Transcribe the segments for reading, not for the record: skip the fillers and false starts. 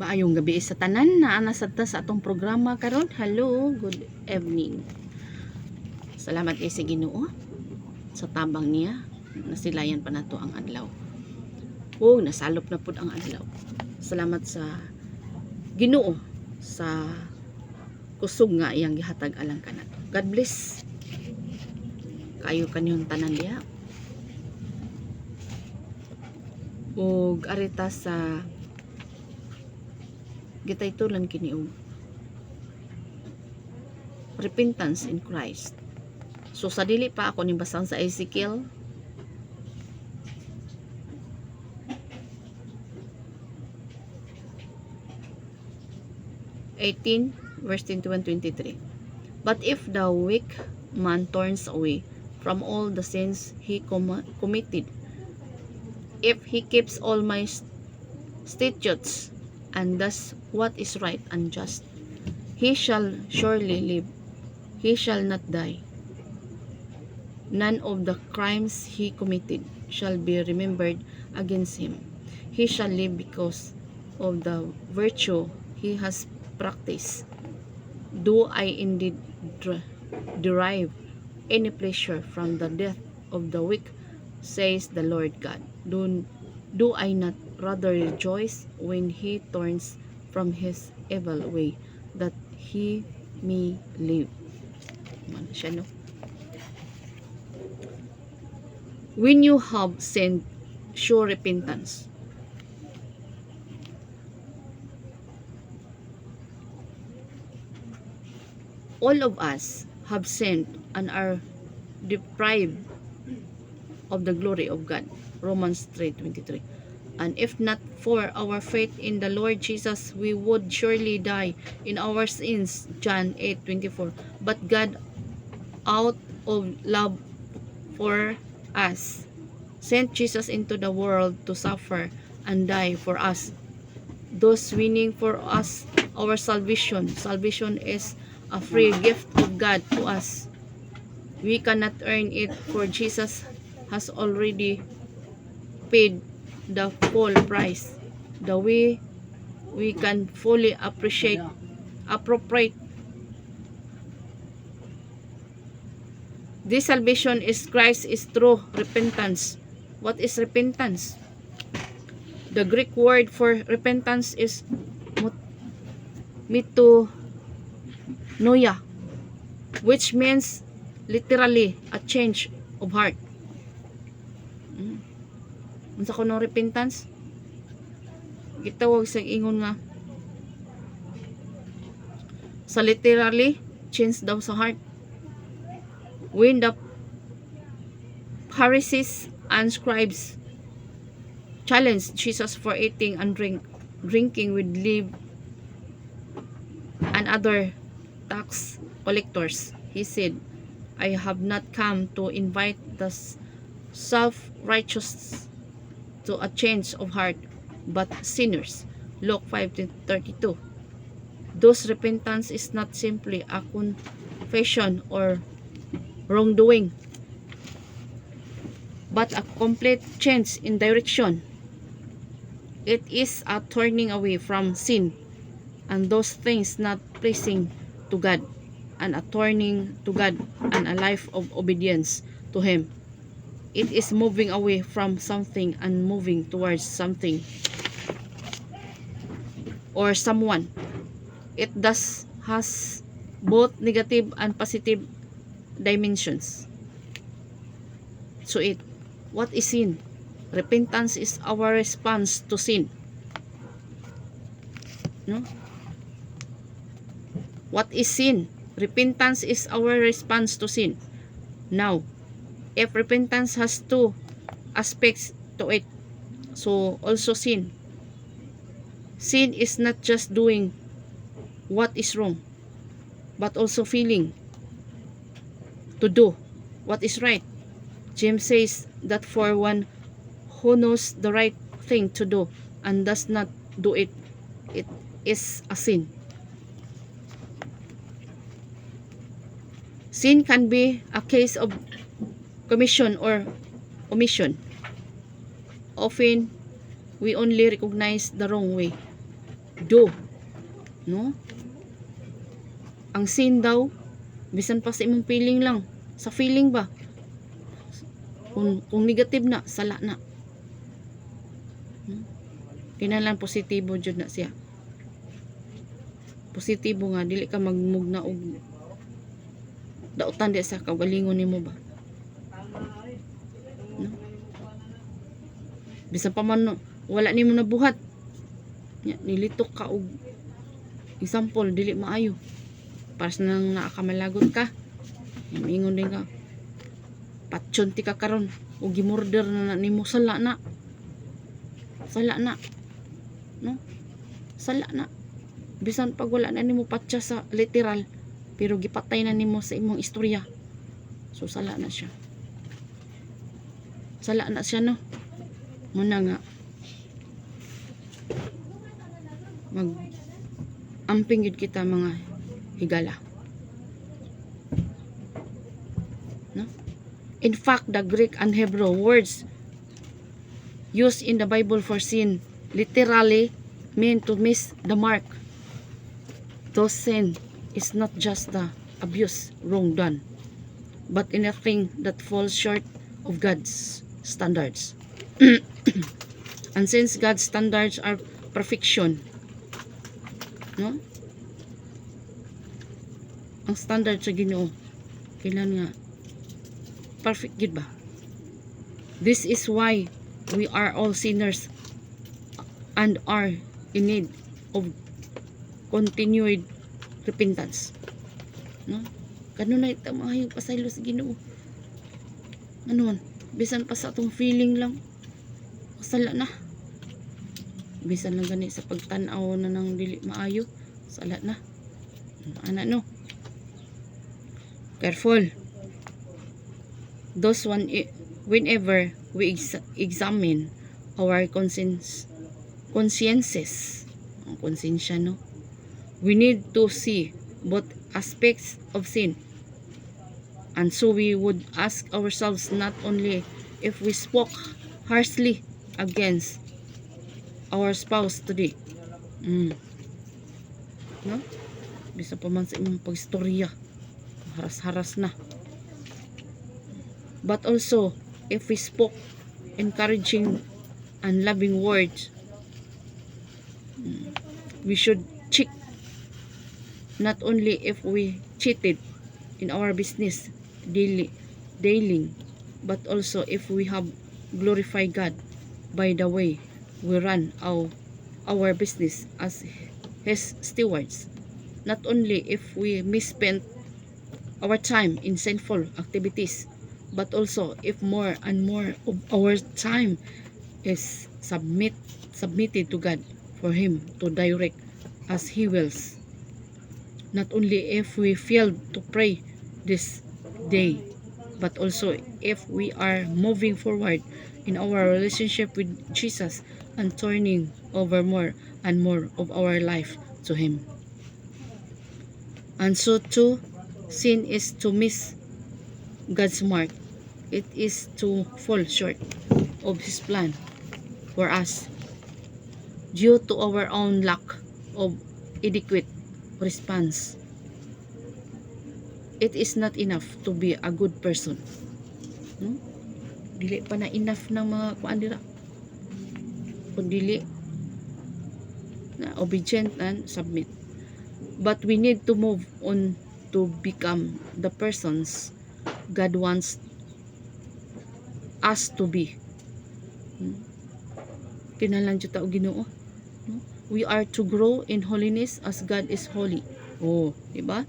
Maayong gabi sa tanan na nasabta sa atong programa karon. Hello, good evening. Salamat kay sa Ginoo sa tabang niya. Nasilayan pa nato ang adlaw. Nasalop na pud ang adlaw. Salamat sa Ginoo sa kusog nga iyang gihatag alang kanato. God bless. Kayo kanyong tanan diha. Ug arita sa gitaytulan kini og repentance in Christ. So sa dili pa ako nibasang sa Ezekiel 18 verse 21-23. But if the weak man turns away from all the sins he committed, if he keeps all my statutes and does what is right and just, he shall surely live, he shall not die. None of the crimes he committed shall be remembered against him. He shall live because of the virtue he has practiced. Do I indeed derive any pleasure from the death of the weak, says the Lord God? Do I not rather rejoice when he turns from his evil way, that he may live? Siya, no? When you have sinned, show repentance. All of us have sinned and are deprived of the glory of God. Romans 3:23. And if not for our faith in the Lord Jesus, we would surely die in our sins. John 8:24. But God, out of love for us, sent Jesus into the world to suffer and die for us, thus winning for us our salvation. Salvation is a free gift of God to us. We cannot earn it, for Jesus has already paid the full price. The way we can fully appropriate this salvation is Christ is through repentance. What is repentance? The Greek word for repentance is metanoia, which means literally a change of heart. Unsa kuno repentance? Gitawag sa ingon nga sa literally change daw sa heart. When the Pharisees and scribes challenged Jesus for eating and drinking with Levi and other tax collectors, he said, I have not come to invite the self-righteous to a change of heart, but sinners. Luke 5:32. Thus repentance is not simply a confession or wrongdoing, but a complete change in direction. It is a turning away from sin and those things not pleasing to God, and a turning to God and a life of obedience to Him. It is moving away from something and moving towards something or someone. It thus has both negative and positive dimensions. So what is sin? Repentance is our response to sin. No? What is sin? Repentance is our response to sin. Now, if repentance has two aspects to it, so also sin. Sin is not just doing what is wrong, but also feeling to do what is right. James says that for one who knows the right thing to do and does not do it, it is a sin. Sin can be a case of commission or omission. Often, we only recognize the wrong way, do. No? Ang sin daw, bisan pa sa imong feeling lang. Sa feeling ba? Kung negative na, sala na. Kinahanglan positibo jud na siya. Positibo nga, dili ka magmugna og dautan di sa kagalingon nimo ba. No? Bisan pa man wala nimo nabuhat. Nilitok ka og example dili maayo. Para sa nang nakakamalagot ka. Ingon din ka. Patyon ti ka karon og gimurder na nimo, sala na. Sala na. No? Sala na. Bisan pag wala na nimo patya sa literal, pero gipatay na nimo sa imong istorya. So sala na siya. Sala na siya, no? Muna nga mag amping yun kita mga higala. No? In fact, the Greek and Hebrew words used in the Bible for sin literally mean to miss the mark. Those sin is not just the abuse, wrong done, but anything that falls short of God's standards. And since God's standards are perfection, no? Ang standard sa Ginoo kailan nga perfect gid ba? This is why we are all sinners and are in need of continued repentance. No? Kanunay ta maayo pasaylo sa Ginoo. Ano man, bisan pa sa atong feeling lang, sala na. Bisan lang gani sa pagtan-aw na nang dili maayo, sala na. Ana no. Careful. Those one whenever we examine our consciences, ang konsensya, no? We need to see both aspects of sin. And so we would ask ourselves not only if we spoke harshly against our spouse today. No? Bisa pa man sa imong pagstorya, haras-haras na. But also, if we spoke encouraging and loving words, we should check not only if we cheated in our business daily, but also if we have glorified God by the way we run our business as His stewards. Not only if we misspent our time in sinful activities, but also if more and more of our time is submitted to God for Him to direct as He wills. Not only if we failed to pray this day, but also if we are moving forward in our relationship with Jesus and turning over more and more of our life to Him. And so too, sin is to miss God's mark. It is to fall short of His plan for us due to our own lack of adequate response. It is not enough to be a good person. No? Dili pa na enough ng mga kuandira. Kung dili na obedient and submit. But we need to move on to become the persons God wants us to be. Kinahanglan jud ta og Ginoo. We are to grow in holiness as God is holy. Oh, di ba?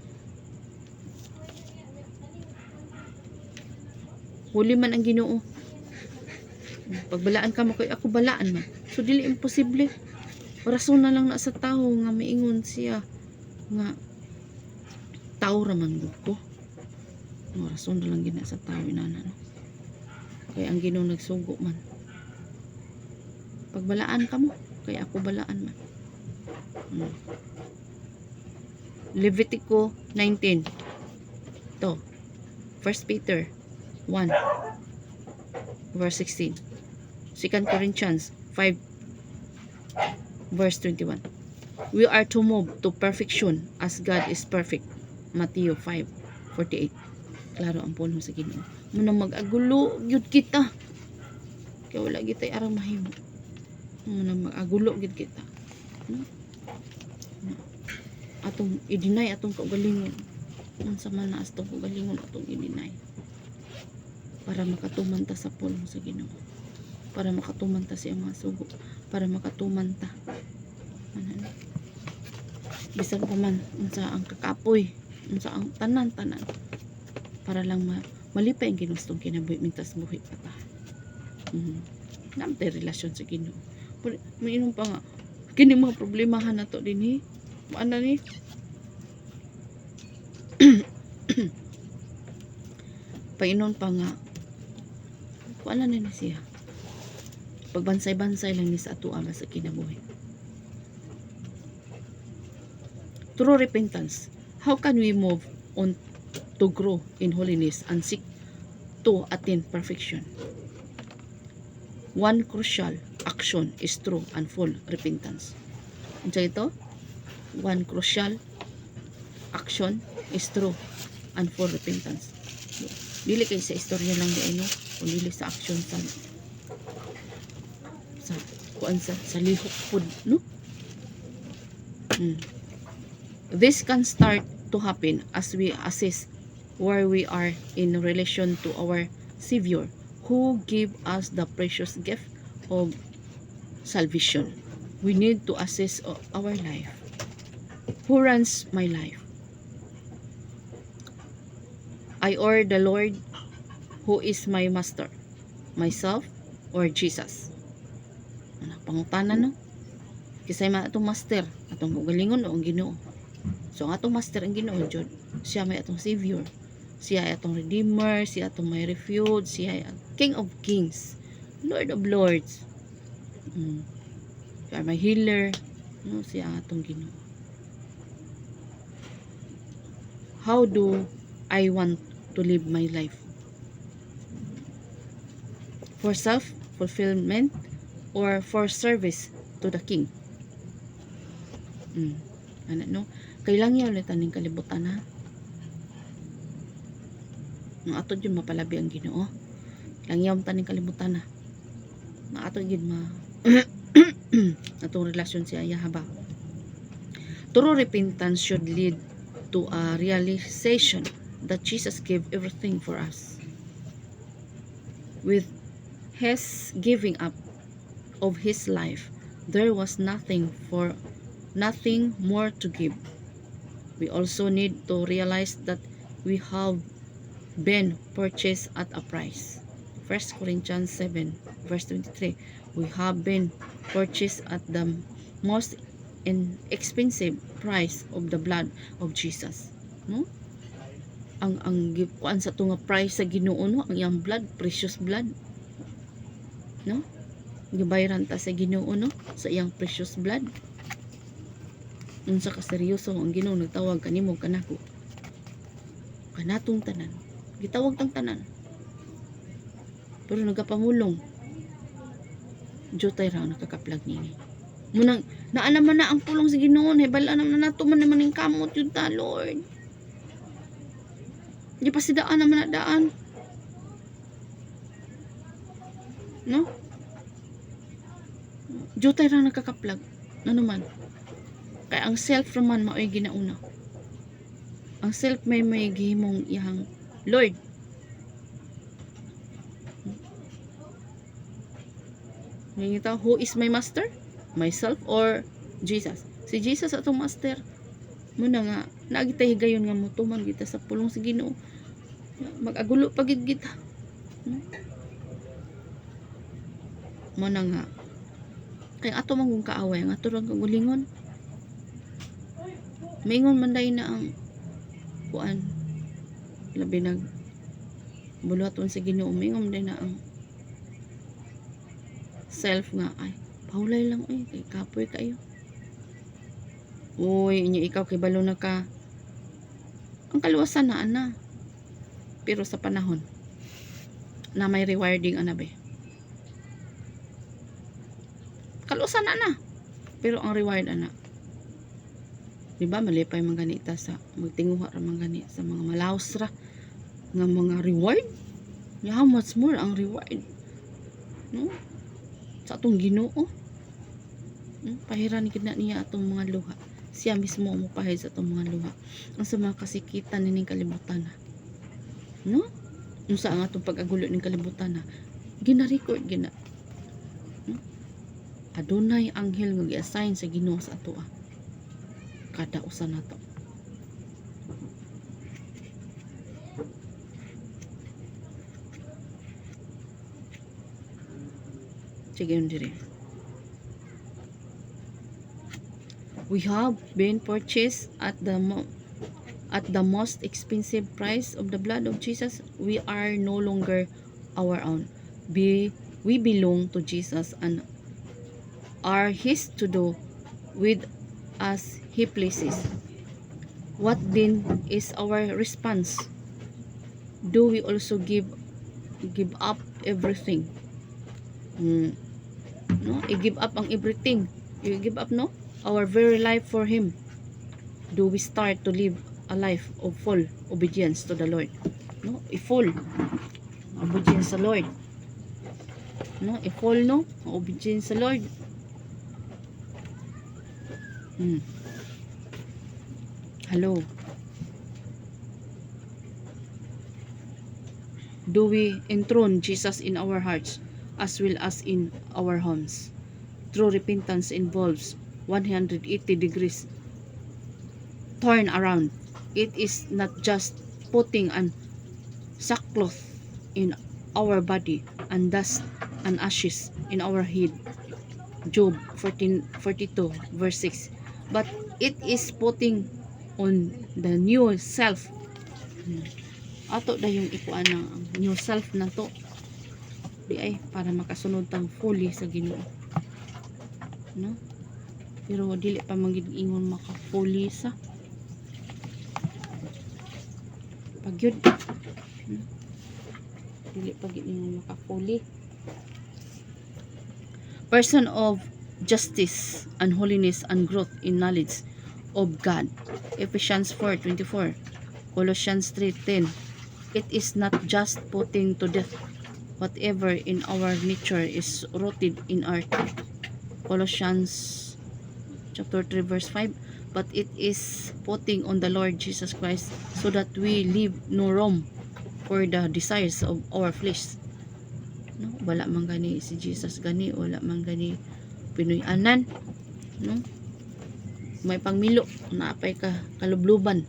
Holy man ang Ginoo. Pagbalaan ka mo kay ako balaan man. So dili imposible. Rason na lang na sa tao nga miingon siya nga tao ra man gud ko. No, rason na lang gina sa tao inana, no. Kay ang Ginoo nagsugo man. Pagbalaan ka mo kay ako balaan man. Levitico 19. To. 1 Peter 1 verse 16. 2 Corinthians 5 verse 21. We are to move to perfection as God is perfect. Matthew 5:48. Klaro ang puno sa Ginoo. Muna mag-agulo gyud kita. Kaya wala kita arang mahimo. Muna mag-agulo gyud kita. No? Atong i-deny atong kaugalingon. Unsa man na atong kaugalingon atong i-deny. Para makatuman ta sa puno sa Ginoo. Para makatuman ta sa mga sugo. Para makatuman ta. Ano? Bisan pa man unsa ang kakapoy, unsa ang tanan-tanan para lang malipay ang ginustong kinabuhi mintas buhi pa ta. Namtay relasyon sa Ginoo. Mainom pa nga kini mga problemahan nato dinhi. Ano ni? Painon pa nga kuala na ni siya. Pagbansay-bansay lang ni sa ato ama sa kinabuhi. True repentance. How can we move on to grow in holiness and seek to attain perfection? One crucial action is true and full repentance. Unsa ito? One crucial action is true and full repentance. Dili kay sa istorya lang di ano, kung dili sa action sa kuan sa lihok pud, no? This can start to happen as we assess where we are in relation to our Savior, who gave us the precious gift of salvation. We need to assess our life. Who runs my life? I or the Lord, who is my master? Myself or Jesus? Pangutanan, no? Kisay man atong master, atong ugalingon o ang Ginoo. So ang atong master ang Ginoo jud. Siya may atong Savior. Siya ay atong Redeemer, siya atong may refuge, siya ay King of Kings, Lord of Lords. Siya may healer, no, siya ang atong Ginoo. How do I want to live my life? For self-fulfillment or for service to the King? Ano, no? Kailang yaw ulit aning kalibutan, ha? Nga ato yun mapalabi ang Ginoo. Kailang yaw taning kalibutan, ha? Nga ato yun atong relasyon si Aya haba. True repentance should lead to a realization that Jesus gave everything for us. With His giving up of His life, there was nothing more to give. We also need to realize that we have been purchased at a price. 1 Corinthians 7 verse 23. We have been purchased at the most expensive price of the blood of Jesus. No? Ang kuan sa tunga price sa Ginoo, no? Ang iyang blood, precious blood. No? Gibayaran ta sa Ginoo, no? Sa iyang precious blood. Unsa ka seryoso ang Ginoo nagtawag kanimo kanako. Kanatong tanan. Gitawag tang tanan. Pero nagapamulong. Jotay ra nakakaplag nini. Munang naa naman na ang pulong sa Ginoo, hebala naman na nato man naman ning kamot yun ta, Lord. Di pa sidaan naman na daan. No? Jotay ra nakakaplag. Ano man? Kaya ang self naman mao'y ginauna. Ang self may gihimong iyang Lord. Ngita, who is my master? Myself or Jesus? Si Jesus atong master. Muna nga, naagitay higayon nga mutuman kita sa pulong sa Ginoo. Mag-agulo pagid kita. Muna nga, kaya ato man kung kaaway, ang ato lang kagulingon. Maingon man day na ang kuan labi nag buluhaton sa Ginoo, maingon man day na ang self nga ay paulay lang kay kapoy kayo. Uy, inyo ikaw kay balo na ka. Ang kaluwasan na ana. Pero sa panahon na may rewarding anabe. Kaluwasan na na. Pero ang reward ana Di ba malipay man ganita sa magtinguha ra man gani sa mga malaos ra nga mga reward. How much more ang reward, no? Sa atong Ginoo. Pahiran gid na niya atong mga luha. Siya mismo mo pahid sa atong mga luha. Ang sa mga kasikitan ning kalibutan na. No? Unsa ang atong pag-agulo ning kalibutan na? Gina-record gina. No? Adunay anghel nga gi-assign sa Ginoo sa ato. Kada usa nato. Sige yun dire. We have been purchased at the most expensive price of the blood of Jesus. We are no longer our own. We belong to Jesus and are His to do with as He pleases. What then is our response? Do we also give up everything? No, i-give up ang everything. You give up, no? Our very life for Him. Do we start to live a life of full obedience to the Lord? No, i-full obedience sa Lord. No, i-full, no, obedience sa Lord. Hello. Do we enthrone Jesus in our hearts as well as in our homes? True repentance involves 180 degrees turn around. It is not just putting an sackcloth in our body and dust and ashes in our head. Job 14:42 verse 6. But it is putting on the new self. Ato da yung ikuan ng new self na to. Di ay para makasunod tang fully sa Ginoo. No? Pero dili pa magid ingon maka-fully sa pagyud. Dili pa gid ingon maka-fully. Person of justice and holiness and growth in knowledge of God. Ephesians 4:24. Colossians 3:10. It is not just putting to death whatever in our nature is rooted in earth. Colossians chapter 3 verse 5. But it is putting on the Lord Jesus Christ so that we leave no room for the desires of our flesh. No, wala man gani si Jesus gani, wala man gani Pinoy-anan, no? May pangmilo na apay ka kalubluban.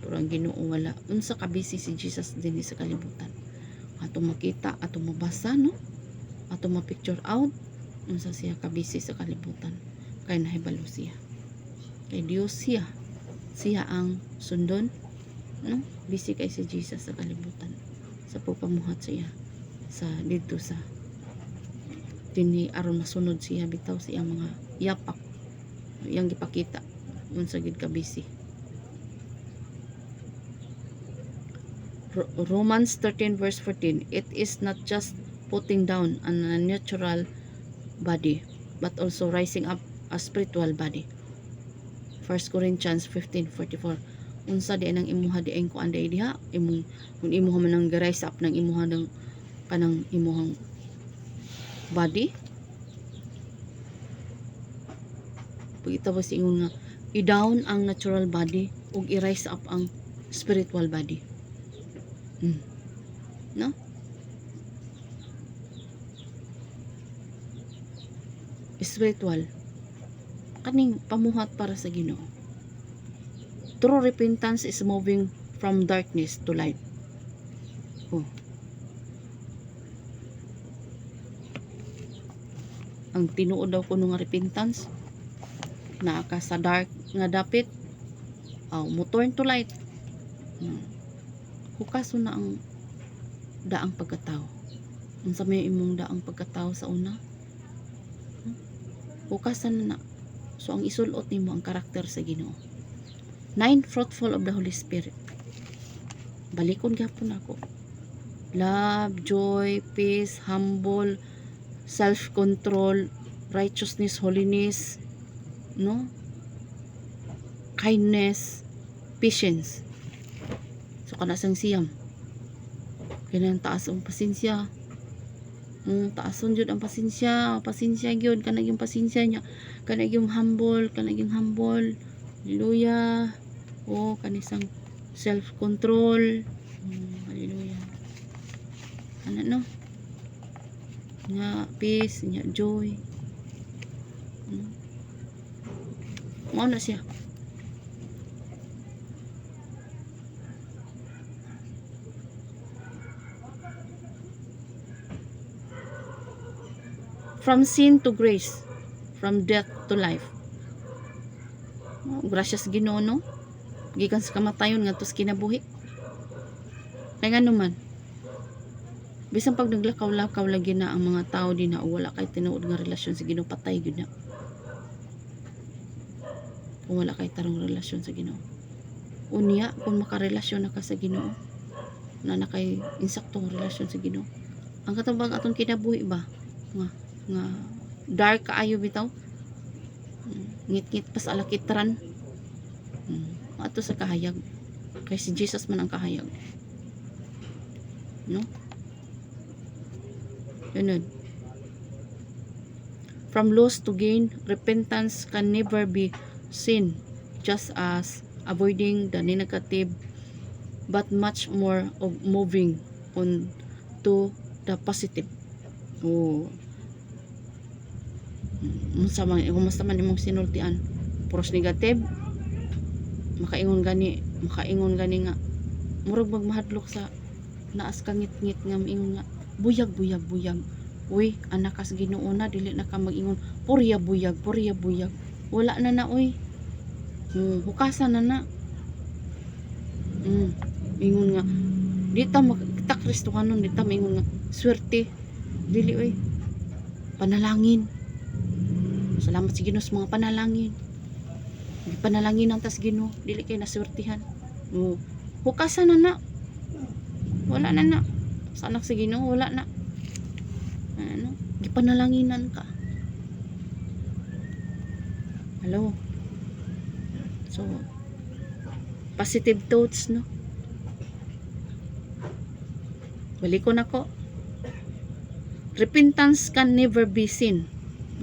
Pero ang Ginoo wala. Unsa ka busy si Jesus dinhi sa kalibutan. Ato makita, ato mabasa, no? Ato ma-picture out unsa siya ka busy sa kalibutan. Kay nahibalo siya. Kay Dios siya. Siya ang sundon, no? Busy kay si Jesus sa kalibutan. Sa pagpamuhat siya sa dito sa dinhi aron masunod siya bitaw siyang mga yapak yang gipakita unsa gid ka busy. Romans 13 verse 14. It is not just putting down a natural body but also rising up a spiritual body. 1 Corinthians 15:44. Unsa di nang imuha di ang kuan diha imong kun imuha man nang rise up nang imuha ng kanang imuhang body. Pagita ba si ingon nga i-down ang natural body ug i-rise up ang spiritual body. No? Spiritual kaning pamuhat para sa Ginoo. True repentance is moving from darkness to light. Ang tinuod daw kuno nga repentance naa ka sa dark nga dapit mo turn to light. Hukaso na ang daang pagkatao. Unsa may imong daang pagkatao sa una? Hukasan na. So ang isulot nimo ang karakter sa Ginoo. 9 fruitful of the Holy Spirit. Balikon gyapon ako. Love, joy, peace, humble, self-control, righteousness, holiness, no? kindness, patience. So kana sang siyam. Kanang taas ang pasensya. Taason jud ang pasensya. Pasensya gyud kanang yung pasensya niya. Kanang yung humble, Hallelujah. Kanisang self-control. Hallelujah. Ano no? Nya peace, nya joy. Mao na siya. From sin to grace, from death to life. Gracias Ginoo no? Gikan sa kamatayon ngadto sa kinabuhi. Kaya nga naman, bisan pag naglakaw-lakaw lagi na ang mga tao din na wala kay tinuod nga relasyon sa Ginoo, patay gyud na. Kung wala kay tarong relasyon sa Ginoo. Unya kung makarelasyon na ka sa Ginoo, na kay insaktong relasyon sa Ginoo. Ang katubang atong kinabuhi ba? Nga dark kaayo bitaw. Ngit-ngit pa sa alakitran. Ato sa kahayag. Kay si Jesus man ang kahayag. No? Yun. From loss to gain, repentance can never be sin, just as avoiding the negative, but much more of moving on to the positive. Kumusta man imong sinultian, puros negative, makaingon gani nga murag magmahadlok sa naas ka ngit-ngit nga maingon nga buyag. Uy, anak kas Ginoo na, dili na ka mag-ingon purya buyag. Wala na uy. Hukasan na. Ingon nga dita kita Kristohanon, dita maingon nga swerte. Dili uy. Panalangin. Salamat sa Ginoo sa mga panalangin. Di panalangin ang tas Ginoo, dili kay naswertihan. Hukasan na. Wala na. Sa anak sa Ginoo wala na. Gipanalanginan ka. Hello. So positive thoughts no. Balikon ako. Repentance can never be sin,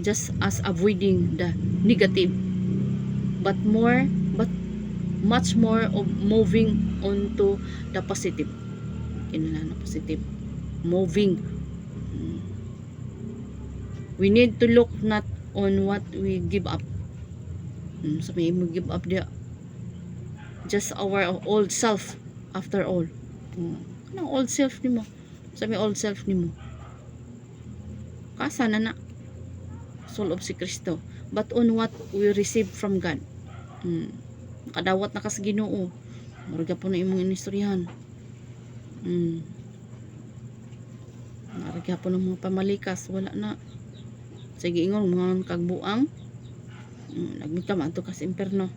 just as avoiding the negative, but much more of moving on to the positive. Kinala na positive. Moving. We need to look not on what we give up. So may mo give up dia. Just our old self after all. Anong old self nimo? Sabi old self nimo. Kasa na soul of si Kristo, but on what we receive from God. Kadawat na kas Ginoo. Murag po na imong inistoryahan. Murag po ng mga pamalikas, wala na. Sige ingon mga kagbuang. Nagmita man to kas imperno.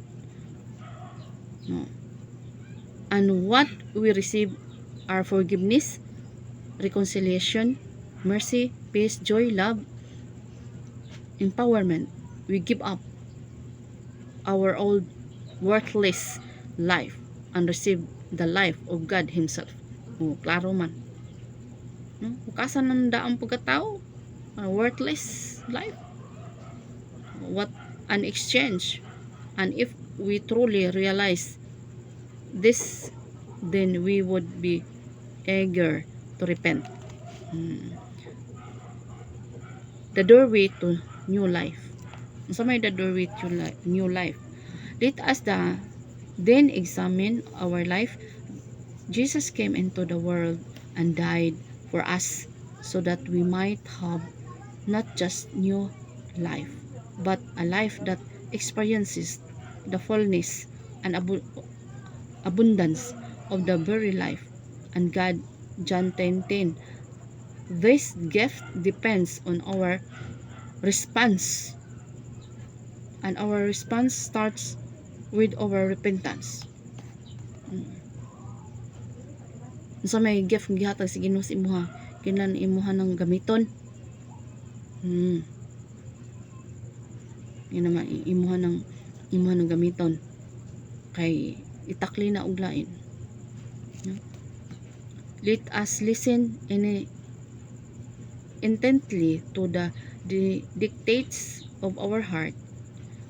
And what we receive are forgiveness, reconciliation, mercy, peace, joy, love, empowerment. We give up our old worthless life and receive the life of God Himself. Klaro man. Hukasan ng daang pagkatao, worthless life. What an exchange. And if we truly realize this, then we would be eager to repent. The doorway to new life. Sa may the doorway to new life. Let us then examine our life. Jesus came into the world and died for us so that we might have not just new life, but a life that experiences the fullness and abundance of the very life and God. John 10:10. This gift depends on our response, and our response starts with our repentance. Sa may gift gihatag sa Ginoo sa imuha, kinahanglan imuha ng gamiton. Yan naman imuha ng gamiton. kay itakli na og lain. No? Let us listen intently to the dictates of our heart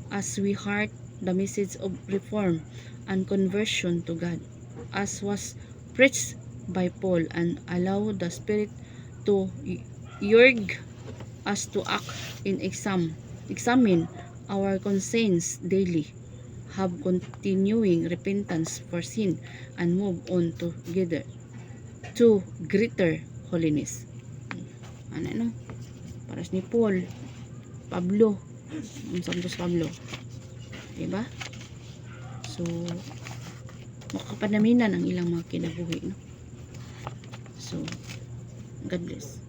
as we heart the message of reform and conversion to God as was preached by Paul, and allow the Spirit to urge us to act in examine our conscience daily, have continuing repentance for sin, and move on together to greater holiness. Ano no? Paras ni Paul, Pablo, Santos Pablo. Diba? So, makapanaminan ang ilang mga kinabuhi. No? So, God bless.